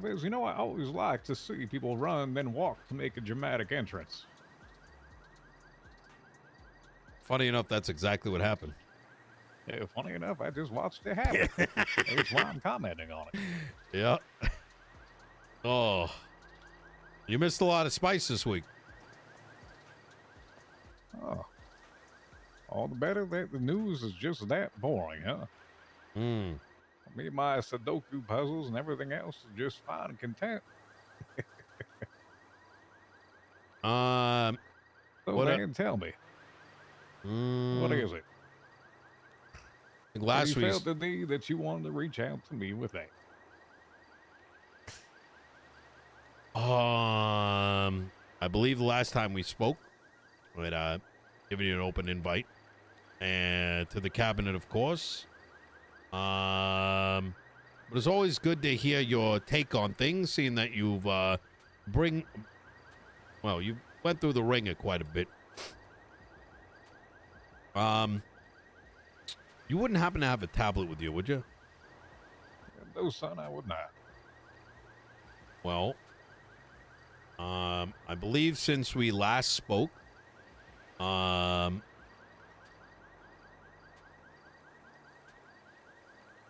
Because, I always like to see people run, then walk to make a dramatic entrance. Funny enough, that's exactly what happened. Yeah, funny enough, I just watched it happen. That's why I'm commenting on it. Yeah. Oh. You missed a lot of spice this week. Oh. All the better that the news is just that boring, huh? Hmm. Me, my Sudoku puzzles and everything else is just fine and content. So, What man, tell me, what is it? Or you last week, felt the need that you wanted to reach out to me with that? I believe the last time we spoke, I had given you an open invite, and to the cabinet, of course. But it's always good to hear your take on things, seeing that you've you went through the ringer quite a bit. You wouldn't happen to have a tablet with you, would you? No, son, I would not. Well, I believe since we last spoke, the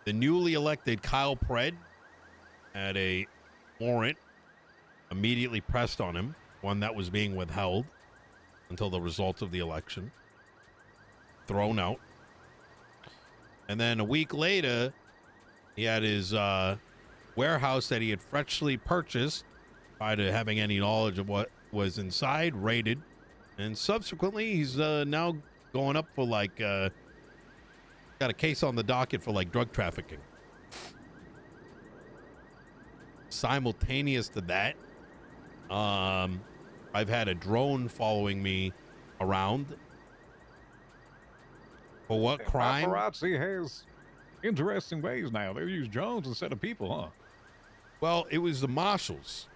newly elected Kyle Pred had a warrant immediately pressed on him, one that was being withheld until the results of the election, thrown out. And then a week later, he had his warehouse that he had freshly purchased, prior to having any knowledge of what was inside, raided. And subsequently, he's now going up for got a case on the docket for drug trafficking. Simultaneous to that, I've had a drone following me around. For what crime? Paparazzi has interesting ways now. They use drones instead of people, huh? Well, it was the Marshals.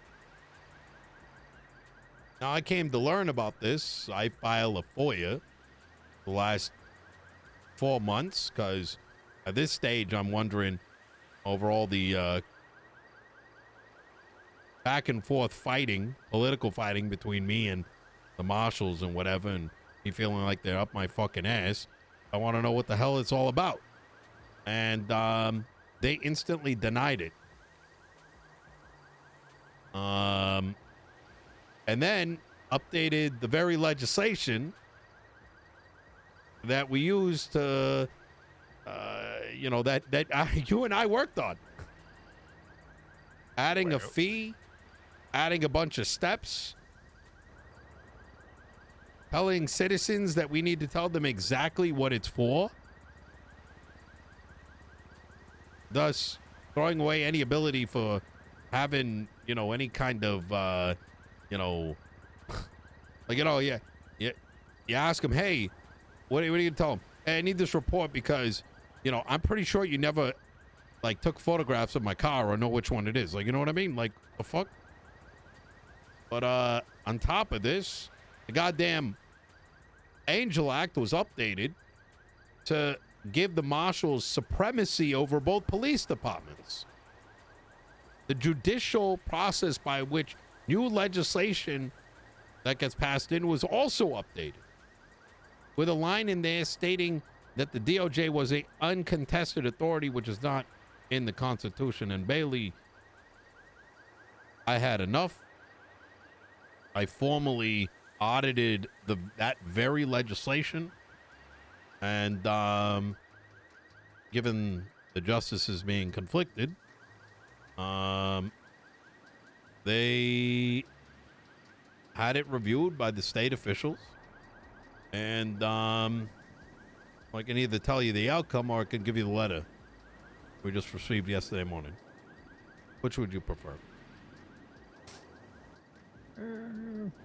Now, I came to learn about this. I filed a FOIA the last 4 months because at this stage, I'm wondering over all the back and forth fighting, political fighting between me and the Marshals and whatever, and me feeling like they're up my fucking ass. I want to know what the hell it's all about. And they instantly denied it. And then updated the very legislation that we used to, that you and I worked on. Adding a fee, adding a bunch of steps, telling citizens that we need to tell them exactly what it's for, thus throwing away any ability for having, any kind of, you ask them, hey, what are you going to tell them? Hey, I need this report because, I'm pretty sure you never, took photographs of my car or know which one it is. You know what I mean? The fuck? But on top of this, the goddamn Angel Act was updated to give the Marshals supremacy over both police departments. The judicial process by which new legislation that gets passed in was also updated, with a line in there stating that the DOJ was a uncontested authority, which is not in the Constitution. And Bailey, I had enough. I formally audited that very legislation, and given the justices being conflicted, they had it reviewed by the state officials, and I can either tell you the outcome or I can give you the letter we just received yesterday morning. Which would you prefer?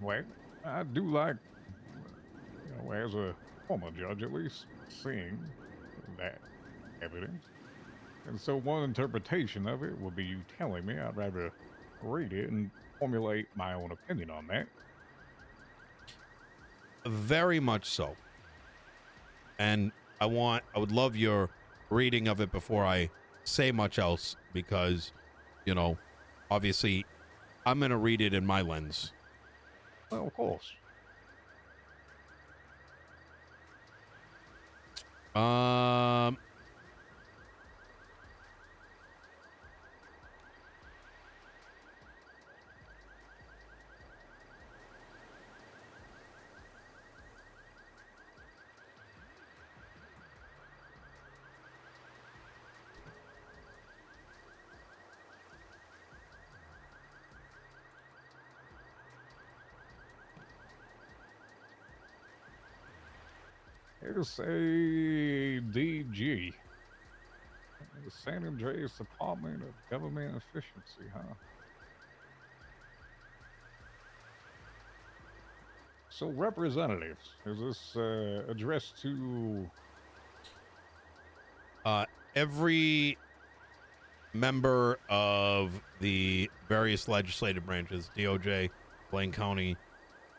Well, I do like, as a former judge at least, seeing that evidence. And so one interpretation of it would be you telling me. I'd rather read it and formulate my own opinion on that. Very much so. And I would love your reading of it before I say much else, because, obviously, I'm going to read it in my lens. Well, of course. Um, Here's a DG. The San Andreas Department of Government Efficiency, huh? So, representatives, is this addressed to? every member of the various legislative branches, DOJ, Blaine County,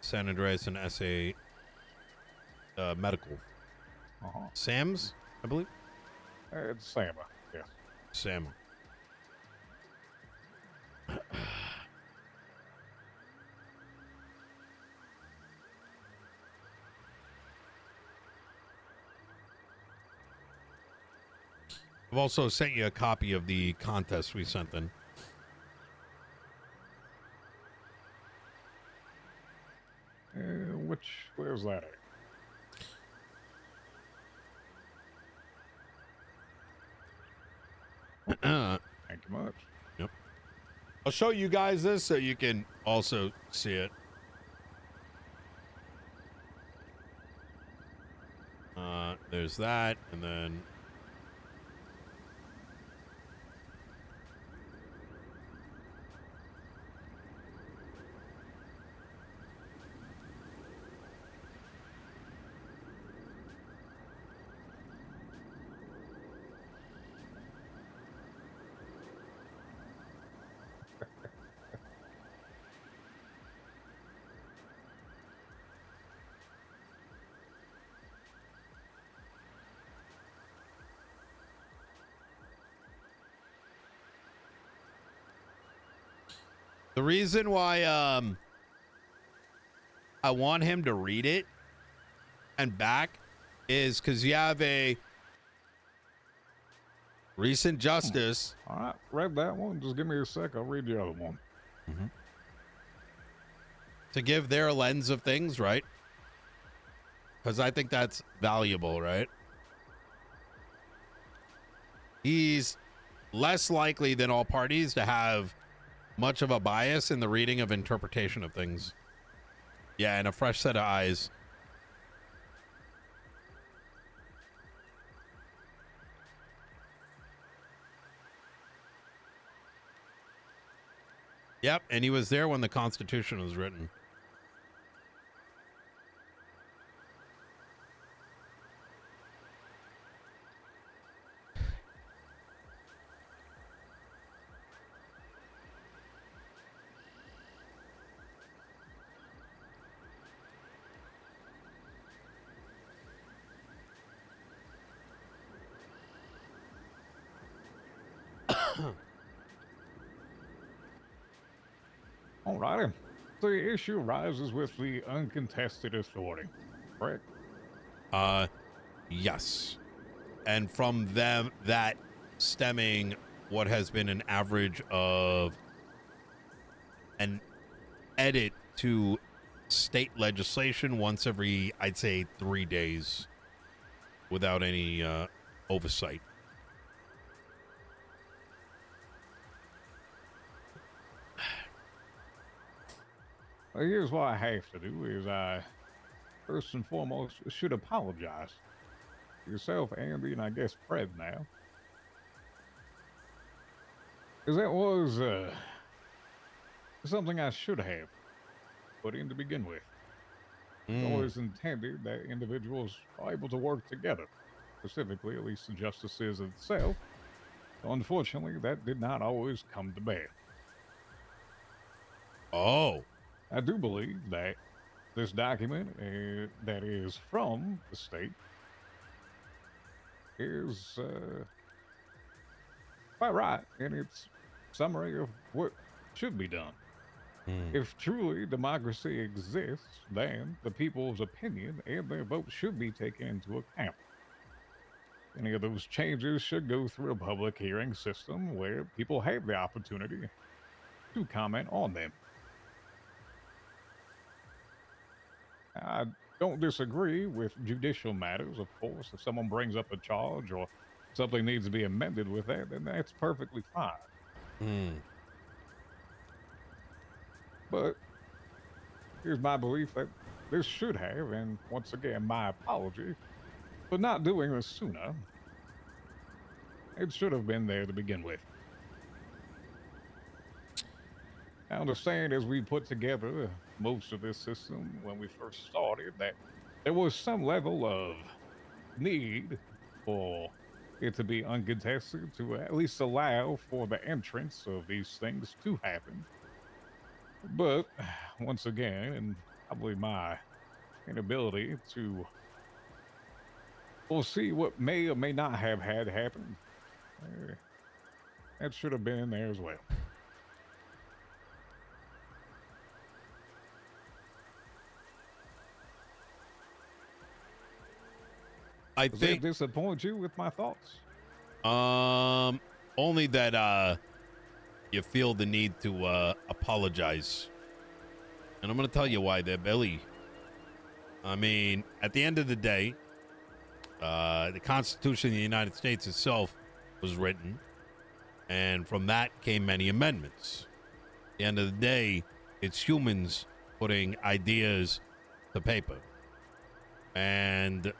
San Andreas, and SA Medical. Uh-huh. Sam's, I believe? It's Sama, yes. Sam. I've also sent you a copy of the contest we sent in. Where's that at? Thank you much. Yep. I'll show you guys this so you can also see it. There's that, and then the reason why I want him to read it and back is because you have a recent justice. All right, read that one. Just give me a sec. I'll read the other one. Mm-hmm. To give their lens of things, right? Because I think that's valuable, right? He's less likely than all parties to have much of a bias in the reading of interpretation of things. Yeah, and a fresh set of eyes. Yep, and he was there when the Constitution was written. All righty. The issue arises with the uncontested authority, correct? Yes. And from them, that stemming what has been an average of an edit to state legislation once every, I'd say, 3 days without any oversight. Well, here's what I have to do is I, first and foremost, should apologize to yourself, Andy, and I guess Fred now. Because that was something I should have put in to begin with. It's always intended that individuals are able to work together, specifically, at least the justices itself. So unfortunately, that did not always come to bear. Oh. I do believe that this document that is from the state is quite right in its summary of what should be done. Hmm. If truly democracy exists, then the people's opinion and their vote should be taken into account. Any of those changes should go through a public hearing system where people have the opportunity to comment on them. I don't disagree with judicial matters, of course. If someone brings up a charge or something needs to be amended with that, then that's perfectly fine. Hmm. But here's my belief that this should have, and once again, my apology for not doing this sooner. It should have been there to begin with. I understand as we put together most of this system when we first started that there was some level of need for it to be uncontested to at least allow for the entrance of these things to happen. But once again, and probably my inability to foresee what may or may not have had happened, uh, that should have been in there as well. I Does that think disappoint you with my thoughts? only that you feel the need to apologize. And I'm going to tell you why there, Billy. I mean, at the end of the day, the Constitution of the United States itself was written, and from that came many amendments. At the end of the day, it's humans putting ideas to paper. And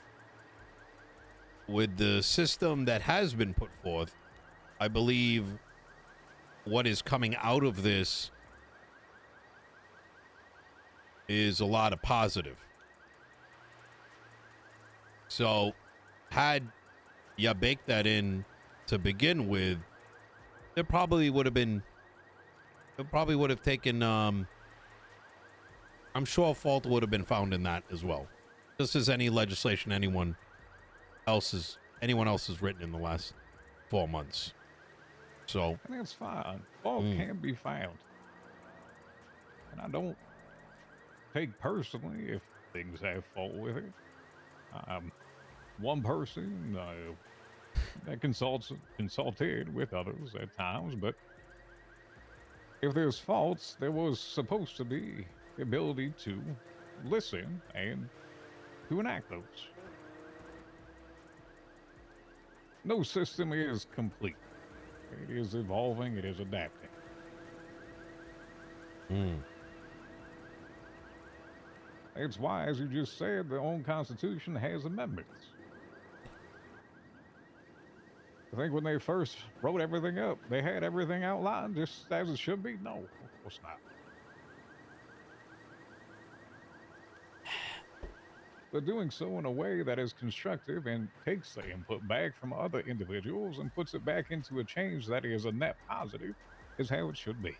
with the system that has been put forth, I believe what is coming out of this is a lot of positive. So, had you baked that in to begin with, it probably would have been, it probably would have taken, I'm sure fault would have been found in that as well. Just as any legislation anyone else has written in the last 4 months. So, And that's fine. Fault can be found. And I don't take personally if things have fault with it. I'm one person that consulted with others at times, but if there's faults, there was supposed to be the ability to listen and to enact those. No system is complete. It is evolving, it is adapting. It's why, as you just said, the own Constitution has amendments. I think when they first wrote everything up, they had everything outlined just as it should be? No, of course not. But doing so in a way that is constructive and takes the input back from other individuals and puts it back into a change that is a net positive is how it should be.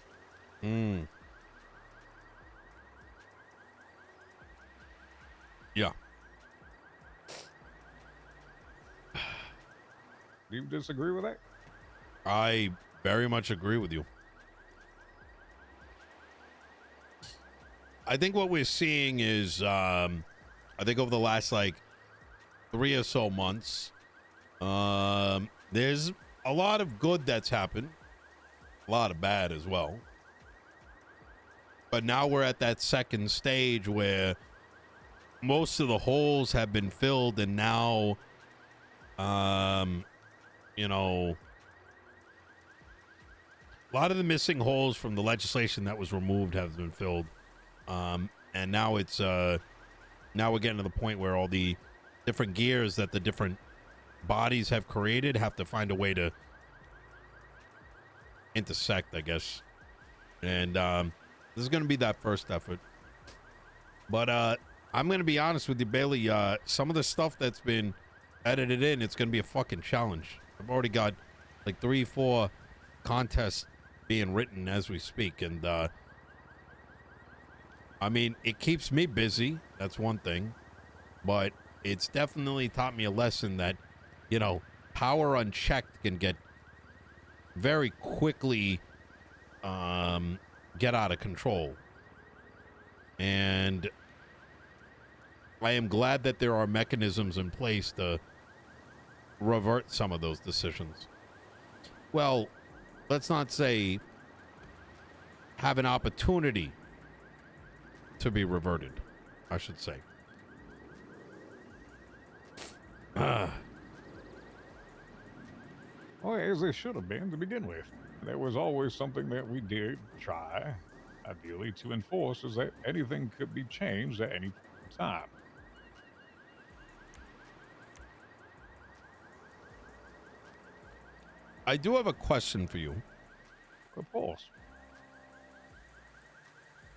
Yeah. Do you disagree with that? I very much agree with you. I think what we're seeing is, I think over the last like 3 or so months, there's a lot of good that's happened, a lot of bad as well. But now we're at that second stage where most of the holes have been filled, and now, you know, a lot of the missing holes from the legislation that was removed have been filled. And now it's now we're getting to the point where all the different gears that the different bodies have created have to find a way to intersect, I guess. And this is going to be that first effort. But I'm going to be honest with you, Bailey. Some of the stuff that's been edited in, it's going to be a fucking challenge. I've already got like 3-4 contests being written as we speak. And I mean, it keeps me busy. That's one thing. But it's definitely taught me a lesson that, you know, power unchecked can get very quickly get out of control. And I am glad that there are mechanisms in place to revert some of those decisions. Well, let's not say have an opportunity to be reverted, I should say. Well, as it should have been to begin with. There was always something that we did try, ideally, to enforce is that anything could be changed at any time. I do have a question for you. Of course.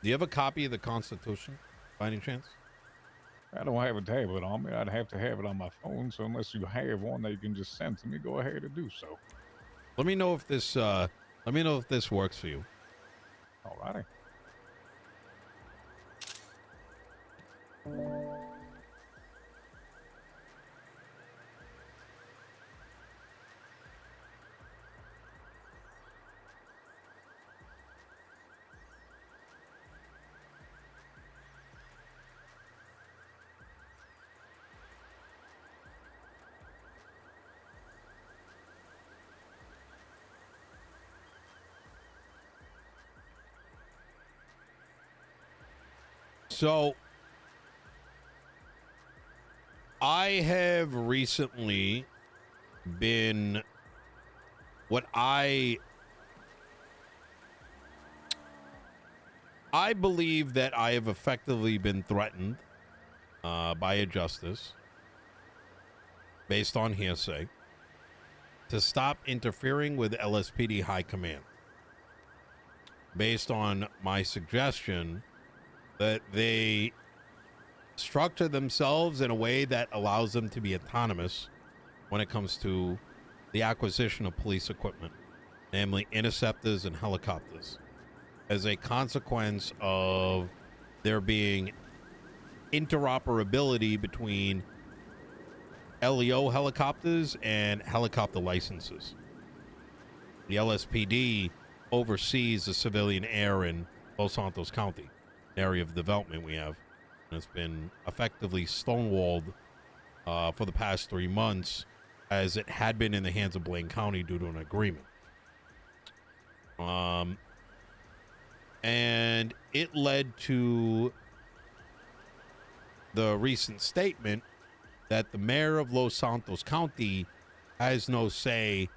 Do you have a copy of the Constitution, by any chance? I don't have a tablet on me. I'd have to have it on my phone, so unless you have one that you can just send to me, go ahead and do so. Let me know if this works for you. Alrighty. So, I have recently been what I believe that I have effectively been threatened by a justice based on hearsay to stop interfering with LSPD High Command based on my suggestion that they structure themselves in a way that allows them to be autonomous when it comes to the acquisition of police equipment, namely interceptors and helicopters, as a consequence of there being interoperability between LEO helicopters and helicopter licenses. The LSPD oversees the civilian air in Los Santos County, an area of development we have. And it's been effectively stonewalled for the past 3 months, as it had been in the hands of Blaine County due to an agreement. And it led to the recent statement that the mayor of Los Santos County has no say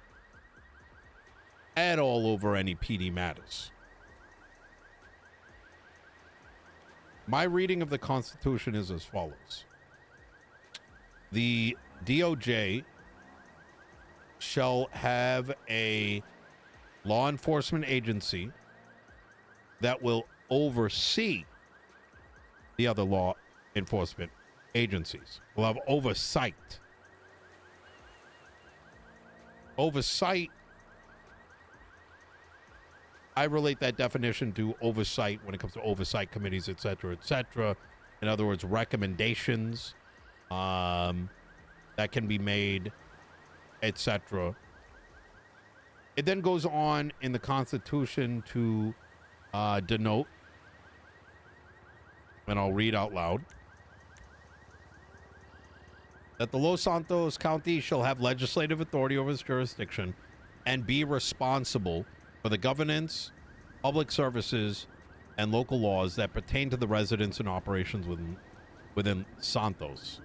at all over any PD matters. My reading of the Constitution is as follows. The DOJ shall have a law enforcement agency that will oversee the other law enforcement agencies. Will have oversight. Oversight, I relate that definition to oversight when it comes to oversight committees, et cetera, et cetera. In other words, recommendations that can be made, et cetera. It then goes on in the Constitution to denote, and I'll read out loud, that the Los Santos County shall have legislative authority over its jurisdiction and be responsible for the governance, public services, and local laws that pertain to the residents and operations within Santos.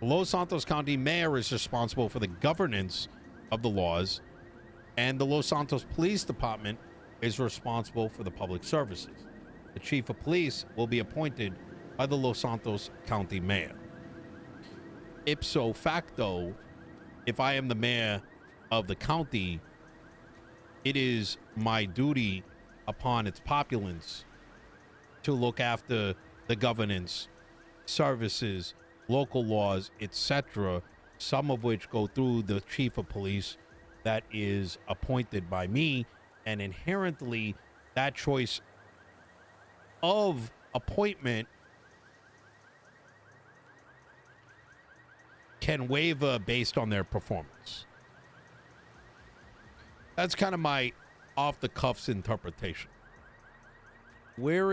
The Los Santos County mayor is responsible for the governance of the laws, and the Los Santos Police Department is responsible for the public services. The chief of police will be appointed by the Los Santos County mayor. Ipso facto, if I am the mayor of the county, it is my duty upon its populace to look after the governance, services, local laws, etc., some of which go through the chief of police that is appointed by me, and inherently that choice of appointment can waver based on their performance. That's kind of my off the cuffs interpretation. What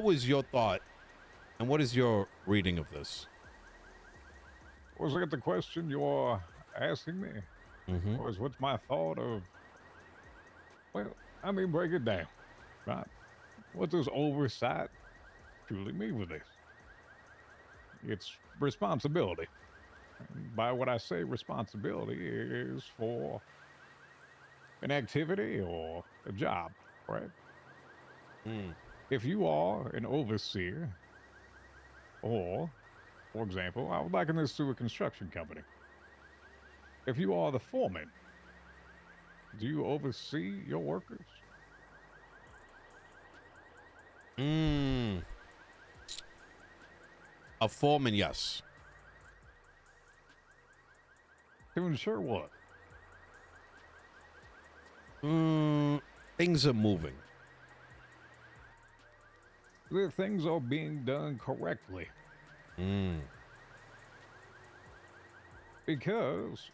was your thought and what is your reading of this? Was that the question you're asking me? Mm-hmm. Or is what's my thought of, well, I mean, break it down, right? What does oversight truly mean with this? It's responsibility. And by what I say responsibility is for an activity or a job, right? Mm. If you are an overseer, or, for example, I would liken this to a construction company. If you are the foreman, do you oversee your workers? Mm. A foreman, yes. To ensure what? Things are moving. That things are being done correctly. Mm. Because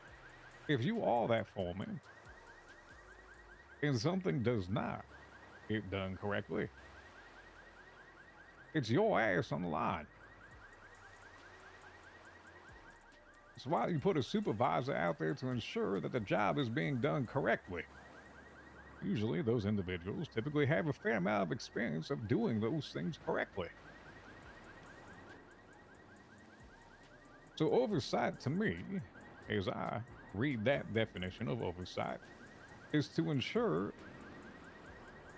if you are that foreman and something does not get done correctly, it's your ass on the line. That's why you put a supervisor out there to ensure that the job is being done correctly. Usually, those individuals typically have a fair amount of experience of doing those things correctly. So, oversight to me, as I read that definition of oversight, is to ensure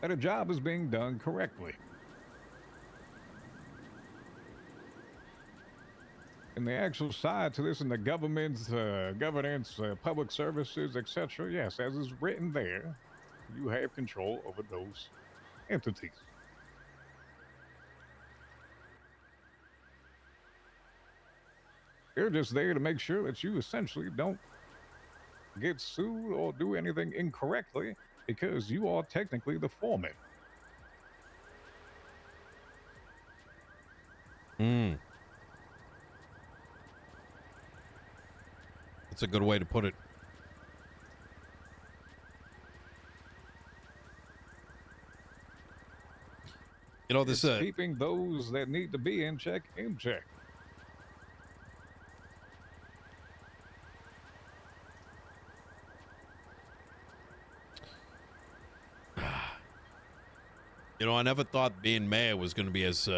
that a job is being done correctly. And the actual side to this in the government's governance, public services, etc., yes, as is written there, you have control over those entities. They're just there to make sure that you essentially don't get sued or do anything incorrectly because you are technically the foreman. Mm. That's a good way to put it. You know, this It's keeping those that need to be in check in check. you know, I never thought being mayor was going to be as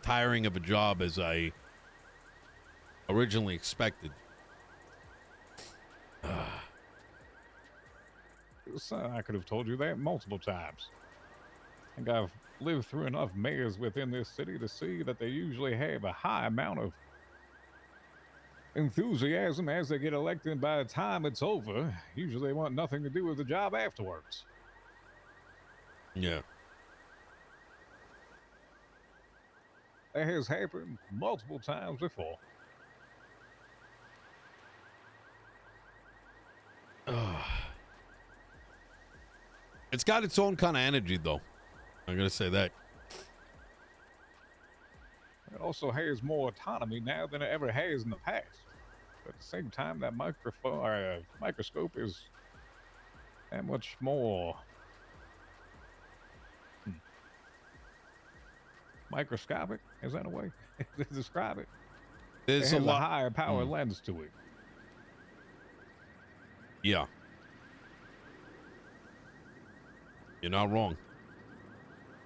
tiring of a job as I originally expected. I could have told you that multiple times. I think I've lived through enough mayors within this city to see that they usually have a high amount of enthusiasm as they get elected. By the time it's over, usually they want nothing to do with the job afterwards. Yeah. That has happened multiple times before. It's got its own kind of energy, though. I'm going to say that. It also has more autonomy now than it ever has in the past. But at the same time, that microscope is that much more microscopic. Is that a way to describe it? It There's a has a lot. higher power lens to it. Yeah. You're not wrong.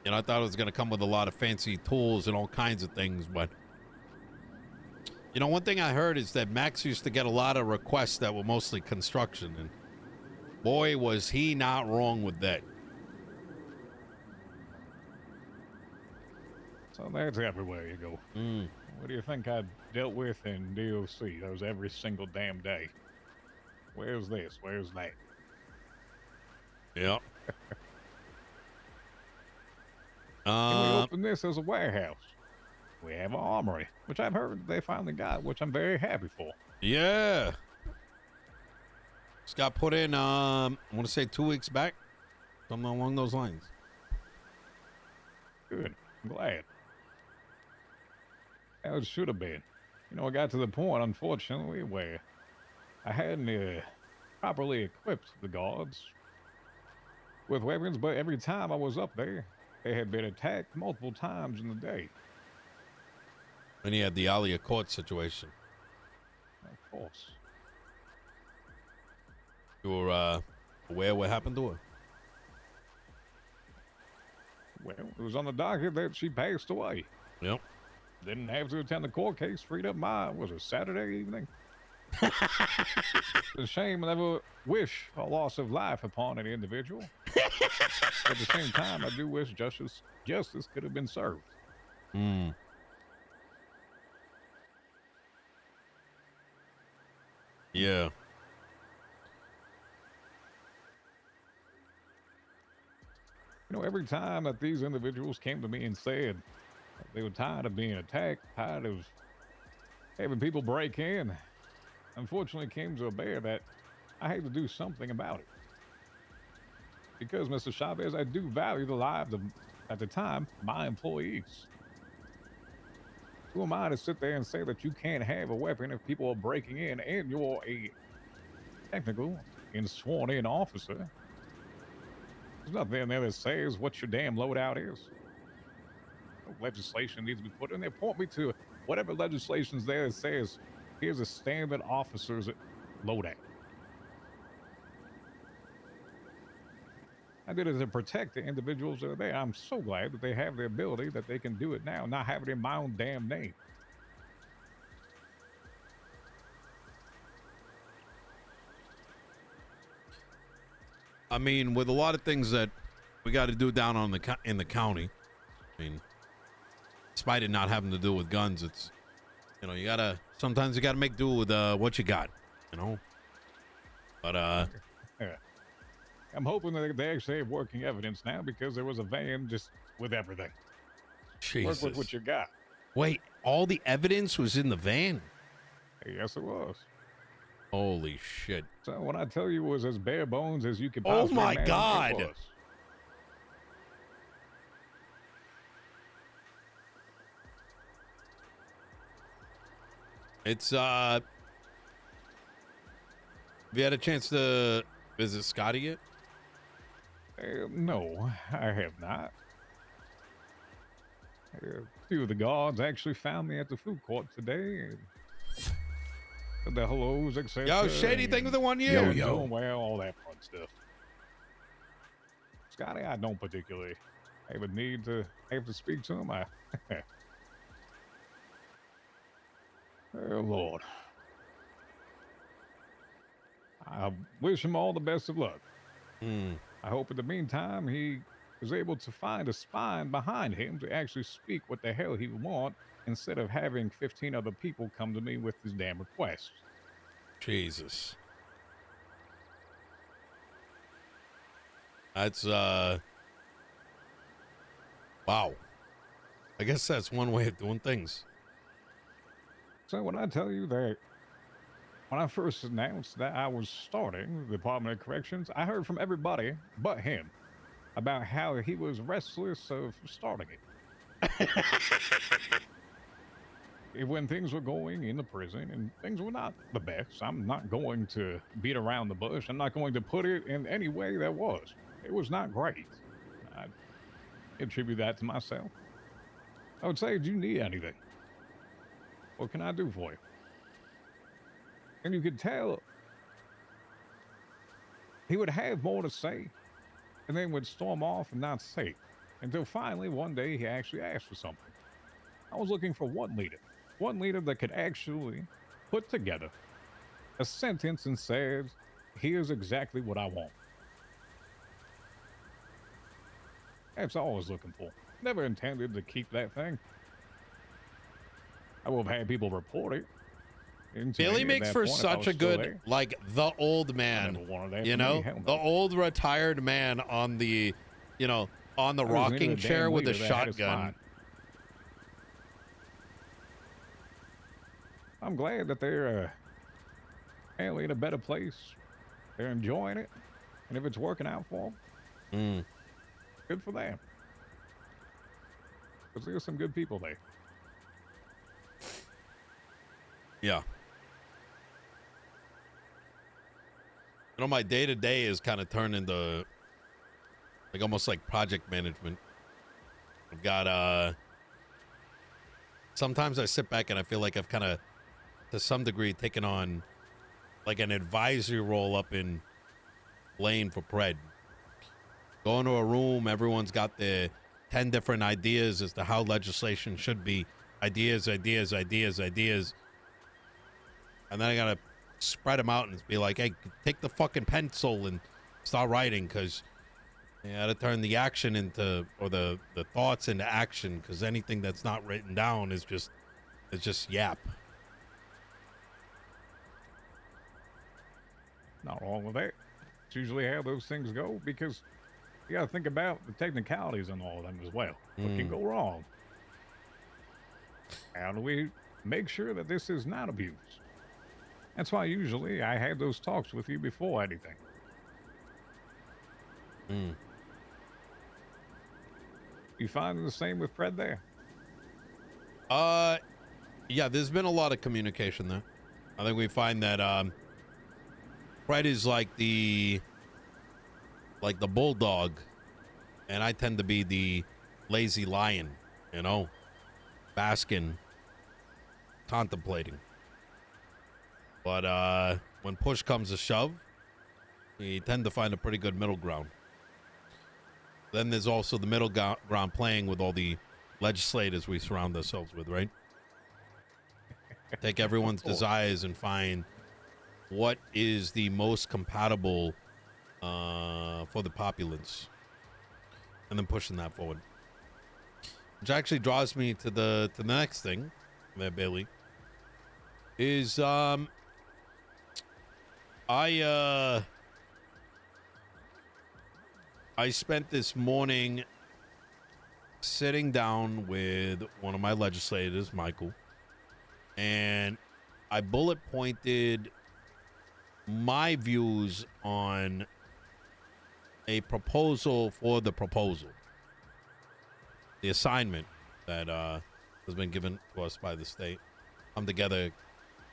You know, I thought it was going to come with a lot of fancy tools and all kinds of things, but you know, one thing I heard is that Max used to get a lot of requests that were mostly construction, and boy, was he not wrong with that. So that's everywhere you go. What do you think I dealt with in DOC? That was every single damn day. Where's this? Where's that? Yeah. And we opened this as a warehouse. We have an armory, which I've heard they finally got, which I'm very happy for. Yeah. It's got put in, I want to say 2 weeks back. Something along those lines. Good. I'm glad. That it should have been. You know, I got to the point, unfortunately, where I hadn't properly equipped the guards with weapons, but every time I was up there, they had been attacked multiple times in the day. And he had the Alia court situation. Of course. You were aware what happened to her? Well, it was on the docket that she passed away. Yep. Didn't have to attend the court case. Freed up my, was it Saturday evening? It's a shame I never wish a loss of life upon an individual. At the same time, I do wish justice could have been served. Hmm. Yeah. You know, every time that these individuals came to me and said they were tired of being attacked, tired of having people break in, unfortunately, it came to a bear that I had to do something about it. Because, Mr. Chavez, I do value the lives of, at the time, my employees. Who am I to sit there and say that you can't have a weapon if people are breaking in and you're a technical and sworn in officer? There's nothing in there that says what your damn loadout is. No legislation needs to be put in there. Point me to whatever legislation's there that says here's a standard officer's loadout. I did it to protect the individuals that are there. I'm so glad that they have the ability that they can do it now, not have it in my own damn name. I mean, with a lot of things that we got to do down on in the county, I mean, despite it not having to do with guns, it's, you know, sometimes you gotta make do with what you got, you know. But Yeah. I'm hoping that they actually have working evidence now because there was a van just with everything. Jesus. Work with what you got. Wait, all the evidence was in the van? Yes, it was. Holy shit. So when I tell you it was as bare bones as you could Oh possibly my imagine, God. it was. It's have you had a chance to visit Scotty yet? No, I have not. A few of the guards actually found me at the food court today. And said the hellos, etc. Yo, Shady, thank you for the 1 year. Doing well, all that fun stuff. Scotty, I don't particularly have a need to have to speak to him. Oh, Lord. I wish him all the best of luck. I hope in the meantime he is able to find a spine behind him to actually speak what the hell he would want instead of having 15 other people come to me with his damn requests. Jesus. That's wow. I guess that's one way of doing things. So when I tell you that when I first announced that I was starting the Department of Corrections, I heard from everybody but him about how he was restless of starting it. When things were going in the prison and things were not the best, I'm not going to beat around the bush. I'm not going to put it in any way that was. It was not great. I attribute that to myself. I would say, do you need anything? What can I do for you? And you could tell he would have more to say and then would storm off and not say it until finally one day he actually asked for something. I was looking for one leader that could actually put together a sentence and says, here's exactly what I want. That's all I was looking for. Never intended to keep that thing. I will have had people report it. Billy makes for such a good, like, the old man, you know, the old retired man on the, you know, on the rocking chair with a shotgun. I'm glad that they're apparently in a better place. They're enjoying it. And if it's working out for them, good for them. Because there's some good people there. Yeah. You know, my day-to-day is kind of turned into like almost like project management. I've got sometimes I sit back and I feel like I've kind of, to some degree, taken on like an advisory role up in Lane for Pred. Go into a room, everyone's got their 10 different ideas as to how legislation should be. Ideas. And then I gotta spread them out and be like, hey, take the fucking pencil and start writing, because you gotta turn the action into, or the thoughts into action, because anything that's not written down is just yap. Not wrong with that. It's usually how those things go, because you got to think about the technicalities and all of them as well. What can go wrong? How do we make sure that this is not abused? That's why usually I had those talks with you before anything. You find the same with Fred there? Yeah, there's been a lot of communication there. I think we find that Fred is like the bulldog, and I tend to be the lazy lion, you know, basking, contemplating. But when push comes to shove, we tend to find a pretty good middle ground. Then there's also the middle ground playing with all the legislators we surround ourselves with, right? Take everyone's desires and find what is the most compatible for the populace, and then pushing that forward. Which actually draws me to the next thing there, Bailey. Is I spent this morning sitting down with one of my legislators, Michael, and I bullet pointed my views on a proposal for the proposal, the assignment that has been given to us by the state. Come together,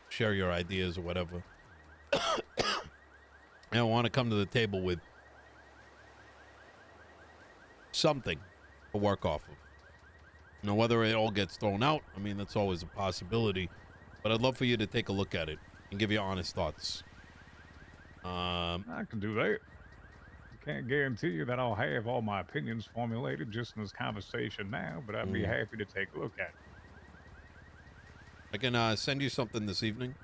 share your ideas or whatever. And I want to come to the table with something to work off of. You know, whether it all gets thrown out, I mean, that's always a possibility. But I'd love for you to take a look at it and give your honest thoughts. I can do that. Can't guarantee you that I'll have all my opinions formulated just in this conversation now, but I'd be happy to take a look at it. I can send you something this evening.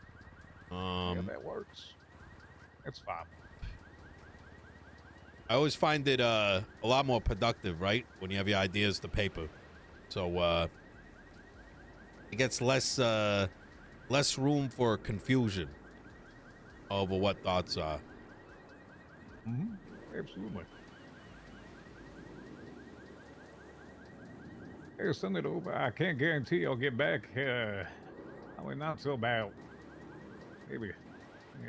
Yeah, that works. That's fine. I always find it a lot more productive, right, when you have your ideas to paper. So it gets less room for confusion over what thoughts are. Absolutely. Hey, send it over. I can't guarantee I'll get back. Probably not till about maybe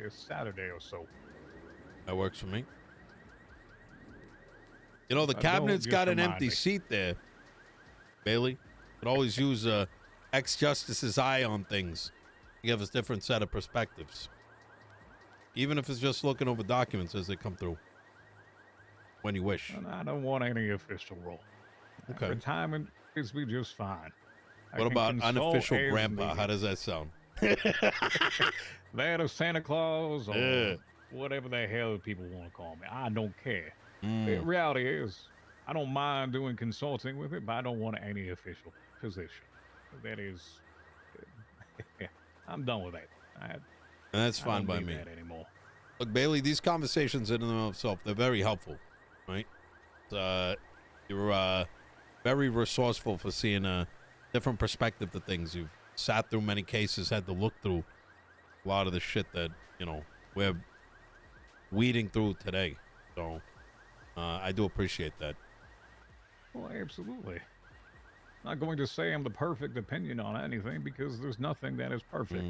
Saturday or so. That works for me. You know, the Don't cabinet's just got an remind empty me. seat there, Bailey. Could always use a ex-justice's eye on things to give us a different set of perspectives. Even if it's just looking over documents as they come through. When you wish. And I don't want any official role. Okay. Retirement is be just fine. What about unofficial as grandpa? needed. How does that sound? That of Santa Claus or whatever the hell people want to call me. I don't care. The reality is, I don't mind doing consulting with it, but I don't want any official position. That is, I'm done with that. And that's fine by me. That anymore. Look, Bailey, these conversations in and of themselves, they're very helpful, right? You're very resourceful for seeing a different perspective to things. You've sat through many cases, had to look through a lot of the shit that, you know, we're weeding through today. So I do appreciate that. Well, absolutely. Not going to say I'm the perfect opinion on anything because there's nothing that is perfect.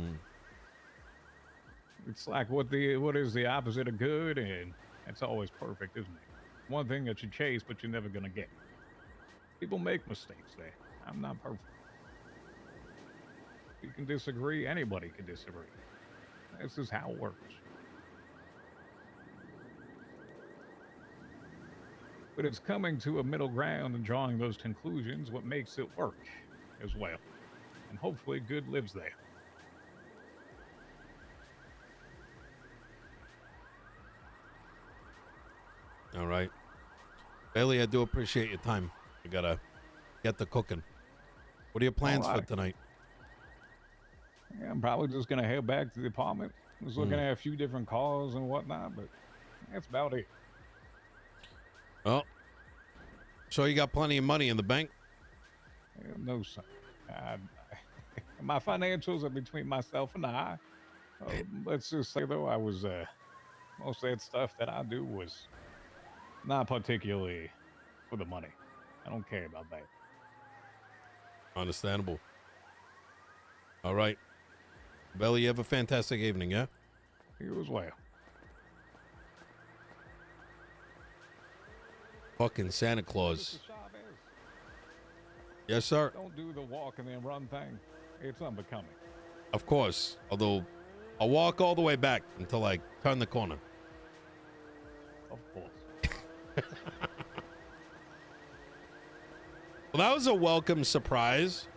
It's like what is the opposite of good, and it's always perfect, isn't it? One thing that you chase, but you're never gonna get. People make mistakes there. I'm not perfect. You can disagree. Anybody can disagree. This is how it works. but it's coming to a middle ground and drawing those conclusions what makes it work as well. And hopefully good lives there. All right. Bailey, I do appreciate your time. I gotta get the cooking. What are your plans for tonight? Yeah, I'm probably just gonna head back to the apartment. I was looking at a few different cars and whatnot, but that's about it. Oh, so you got plenty of money in the bank? No, son. My financials are between myself and I. Let's just say though, I was most of that stuff that I do was not particularly for the money. I don't care about that. Understandable. All right. Belly, you have a fantastic evening, yeah? You as well. Fucking Santa Claus. Yes, sir. Don't do the walk and then run thing. It's unbecoming. Of course. Although, I'll walk all the way back until I turn the corner. Of course. Well, that was a welcome surprise.